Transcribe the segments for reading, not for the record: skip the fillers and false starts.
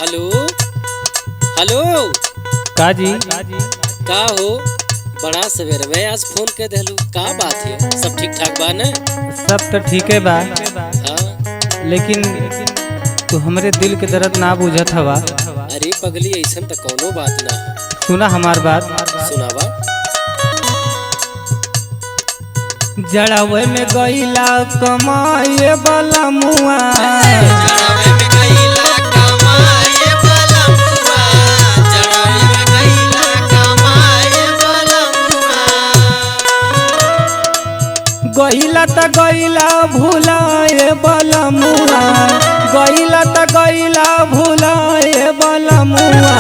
Hello hello. का जी? का हो बड़ा सवेर में आज फोन कर देलू, का बात है? सब ठीक ठाक बा ना? सब तो ठीक है बा, हाँ। लेकिन तू हमरे दिल के दर्द ना बुझत हवा। अरे पगली ऐसा तो कोनो बात ना। सुना हमार बात। सुनावा। जड़ावे में गईला कमाए वाला मुआ, गईला त गईला भुलाए वाला मुआ, गईला त गईला भुलाए वाला मुआ,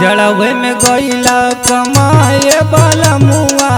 जड़ावे में गईला कमाए वाला मुआ।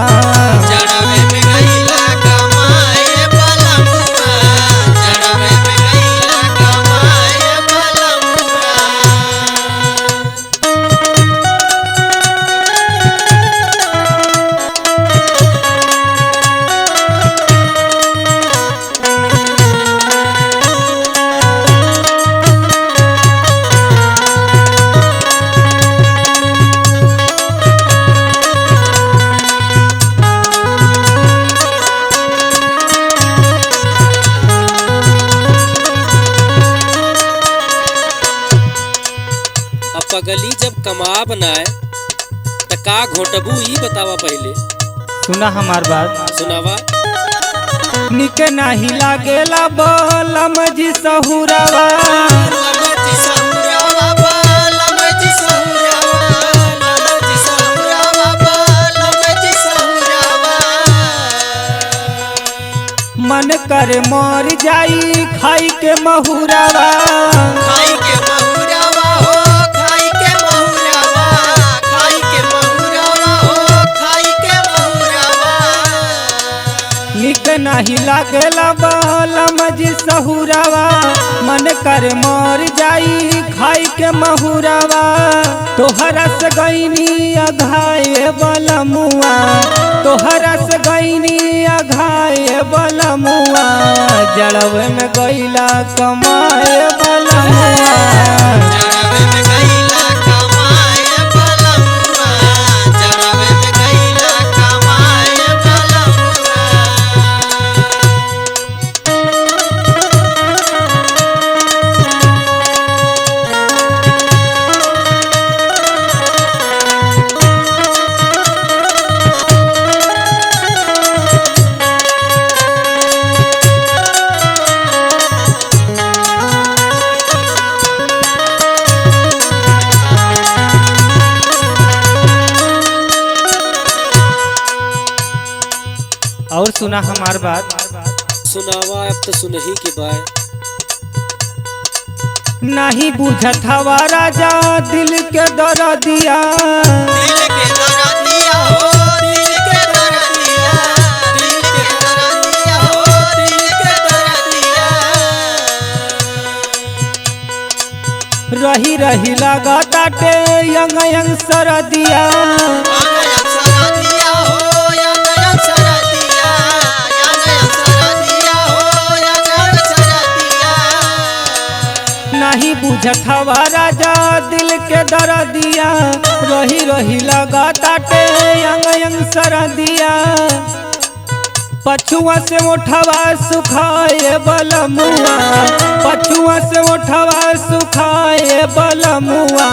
पगली जब कमा बनाए त का घोटबू ई बतावा पहले। सुना हमार बात। सुनावा। निके नाही लागेला बलम जी सहुरावा, मन करे मर जाई खाई के महुरावा, खाई के महुरावा हो, खाई के महुरावा, खाई के महुरावा हो, खाई के महुरावा। निक नाही लागेला बलम जी सहुरावा, मन करे मर जाई खाई के महुरावा। तोहरा से गईनी अघाए बलमुआ, तोहरा से गईनी अघाए बलमुआ, जड़वे में गईला कमाए बलमुआ। जड़वे में गईला कमाए बलमुआ, जड़वे में गईला कमाए बलमुआ। और सुना हमार बात। सुनावा। अब तो सुनही के बाय। नहीं बुझत हवा राजा दिल के दर्दिया, दिल के दर्दिया हो, दिल के दर्दिया, दिल के दर्दिया हो, दिल के दर्दिया। रही रही लगाताटे यंग यंग सरदिया, यंग सरदिया हो, यंग सरदिया, यंग सरदिया हो, यंग सरदिया। नहीं बुझत हवा राजा दिल के दर्दिया, रही रही लगाताटे यंग यंग सरदिया। पछुआ से उठवा सुखाए बलमुआ, पछुआ से उठवा सुखाए बलमुआ,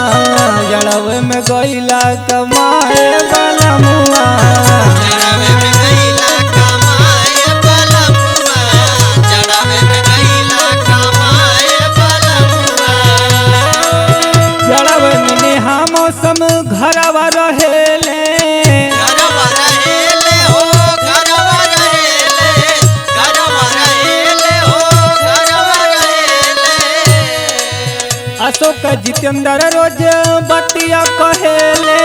जड़वे में गईला कमाए बलमुआ। जड़वे में गईला कमाए बलमुआ, जड़वे में गईला कमाए बलमुआ। जड़वे में नेहा मौसम घरवा रहेले, घरवा रहेले हो, घरवा रहेले, घरवा रहेले हो, घरवा रहेले। अशोक जितेंद्र रोज बतिया कहेले,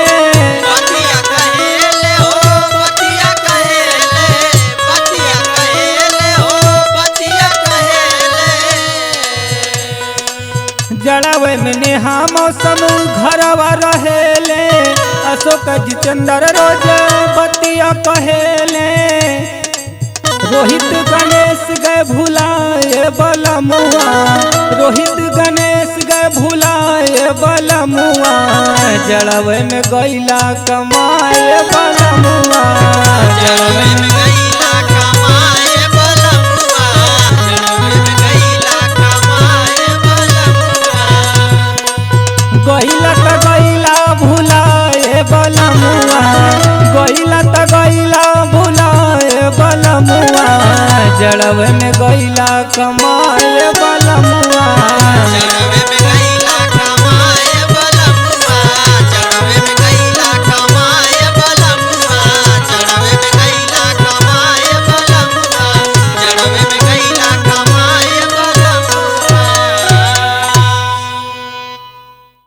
बतिया कहेले हो, बतिया कहेले, बतिया कहेले हो, बतिया कहेले। जड़ावे में नेहा मौसम घरवा रहेले, अशोक जितेंद्र रोज बतिया कहेले। रोहित गणेश गए भुलाए बलमुआ, रोहित गणेश गए भुलाए बलमुआ जड़वे में गईला कमाए बलमुआ जड़वे में गईला कमाए बलमुआ जड़वे में गईला कमाए बलमुआ गईला त गईला भुलाए बलमुआ गईला त गईला भुलाए बलमुआ जड़वे में गईला कमाए